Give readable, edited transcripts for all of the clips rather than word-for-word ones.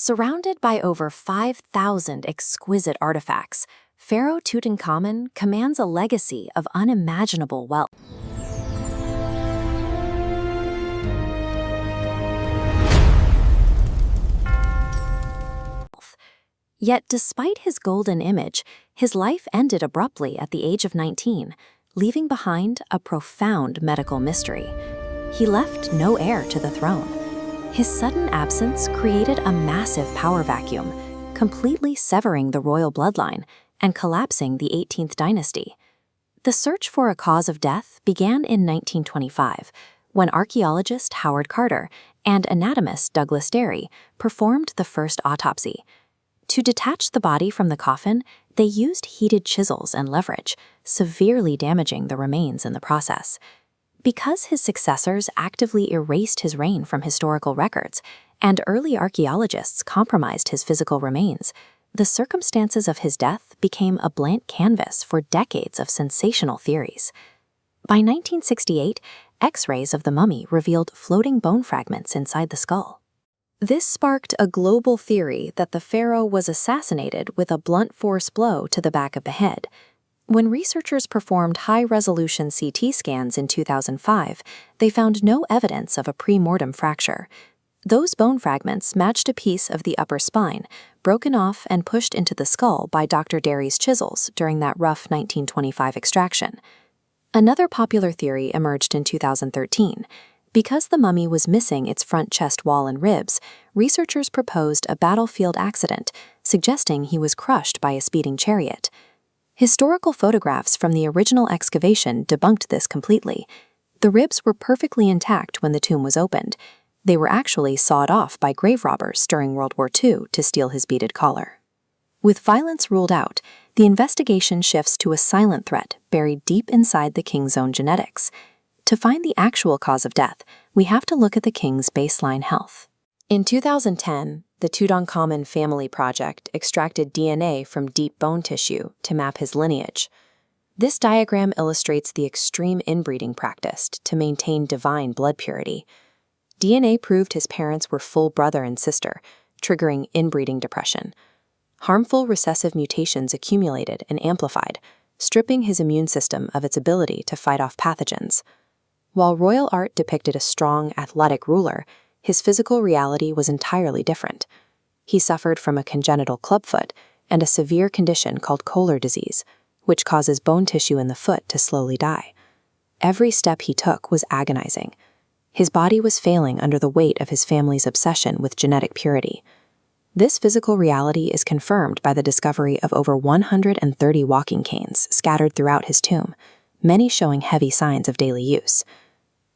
Surrounded by over 5,000 exquisite artifacts, Pharaoh Tutankhamun commands a legacy of unimaginable wealth. Yet despite his golden image, his life ended abruptly at the age of 19, leaving behind a profound medical mystery. He left no heir to the throne. His sudden absence created a massive power vacuum, completely severing the royal bloodline and collapsing the 18th dynasty. The search for a cause of death began in 1925, when archaeologist Howard Carter and anatomist Douglas Derry performed the first autopsy. To detach the body from the coffin, they used heated chisels and leverage, severely damaging the remains in the process. Because his successors actively erased his reign from historical records, and early archaeologists compromised his physical remains, the circumstances of his death became a blank canvas for decades of sensational theories. By 1968, X-rays of the mummy revealed floating bone fragments inside the skull. This sparked a global theory that the pharaoh was assassinated with a blunt force blow to the back of the head. When researchers performed high-resolution CT scans in 2005, they found no evidence of a pre-mortem fracture. Those bone fragments matched a piece of the upper spine, broken off and pushed into the skull by Dr. Derry's chisels during that rough 1925 extraction. Another popular theory emerged in 2013. Because the mummy was missing its front chest wall and ribs, researchers proposed a battlefield accident, suggesting he was crushed by a speeding chariot. Historical photographs from the original excavation debunked this completely. The ribs were perfectly intact when the tomb was opened. They were actually sawed off by grave robbers during World War II to steal his beaded collar. With violence ruled out, the investigation shifts to a silent threat buried deep inside the king's own genetics. To find the actual cause of death, we have to look at the king's baseline health. In 2010, the Tutankhamun Family Project extracted DNA from deep bone tissue to map his lineage. This diagram illustrates the extreme inbreeding practiced to maintain divine blood purity. DNA proved his parents were full brother and sister, triggering inbreeding depression. Harmful recessive mutations accumulated and amplified, stripping his immune system of its ability to fight off pathogens. While royal art depicted a strong, athletic ruler, his physical reality was entirely different. He suffered from a congenital clubfoot and a severe condition called Kohler disease, which causes bone tissue in the foot to slowly die. Every step he took was agonizing. His body was failing under the weight of his family's obsession with genetic purity. This physical reality is confirmed by the discovery of over 130 walking canes scattered throughout his tomb, many showing heavy signs of daily use.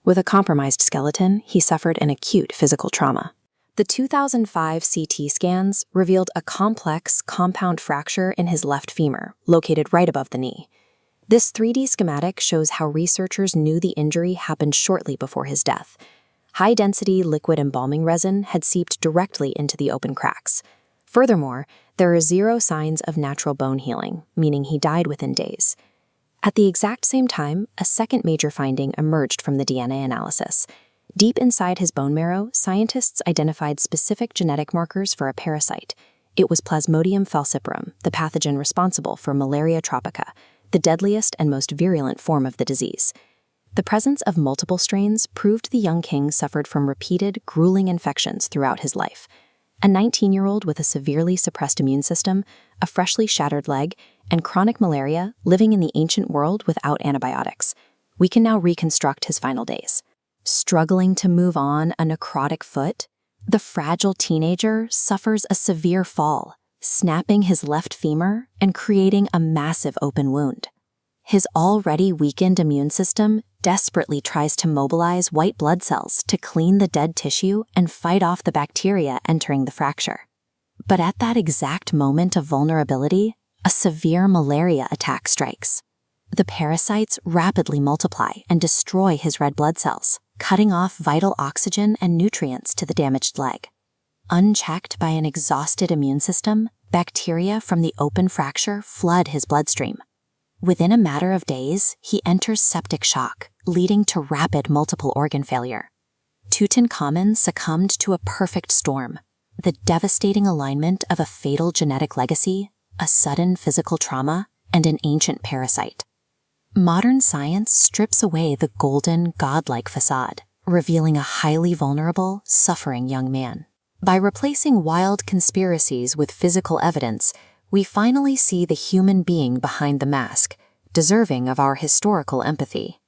With a compromised skeleton, he suffered an acute physical trauma. The 2005 CT scans revealed a complex compound fracture in his left femur, located right above the knee. This 3D schematic shows how researchers knew the injury happened shortly before his death. High-density liquid embalming resin had seeped directly into the open cracks. Furthermore, there are zero signs of natural bone healing, meaning he died within days. At the exact same time, a second major finding emerged from the DNA analysis. Deep inside his bone marrow, scientists identified specific genetic markers for a parasite. It was Plasmodium falciparum, the pathogen responsible for malaria tropica, the deadliest and most virulent form of the disease. The presence of multiple strains proved the young king suffered from repeated, grueling infections throughout his life. A 19-year-old with a severely suppressed immune system, a freshly shattered leg, and chronic malaria living in the ancient world without antibiotics. We can now reconstruct his final days. Struggling to move on a necrotic foot, the fragile teenager suffers a severe fall, snapping his left femur and creating a massive open wound. His already weakened immune system desperately tries to mobilize white blood cells to clean the dead tissue and fight off the bacteria entering the fracture. But at that exact moment of vulnerability, a severe malaria attack strikes. The parasites rapidly multiply and destroy his red blood cells, cutting off vital oxygen and nutrients to the damaged leg. Unchecked by an exhausted immune system, bacteria from the open fracture flood his bloodstream. Within a matter of days, he enters septic shock, leading to rapid multiple organ failure. Tutankhamun succumbed to a perfect storm. the devastating alignment of a fatal genetic legacy, a sudden physical trauma, and an ancient parasite. Modern science strips away the golden, godlike facade, revealing a highly vulnerable, suffering young man. By replacing wild conspiracies with physical evidence, we finally see the human being behind the mask, deserving of our historical empathy.